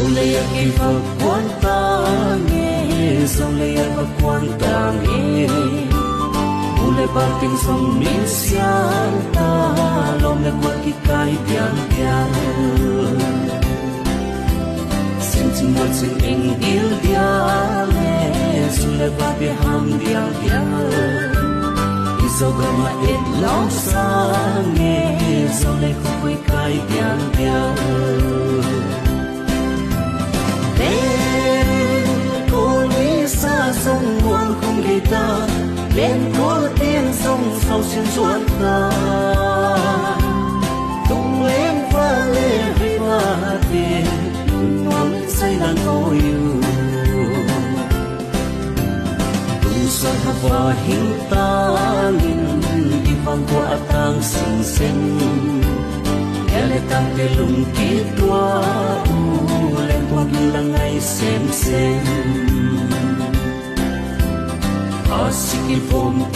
Solea que va cuantange Solea va cuantange Ule parting song minsianta Lom le kwa ki kai pian pian Sinting wat sing ing il diale Sule va bi ham dial dial Isogama it long sange Sole ko kui kai pian pian sông muôn không đi ta lên có tiếng sông sau xuyên suốt ta tung lên pha lê hay pha tiền nón say đàn ngồi tung sa hava hình ta nghìn đi vang qua tang sinh sen ele tam te lung ki tua lên qua bilang ngày xem Asikipom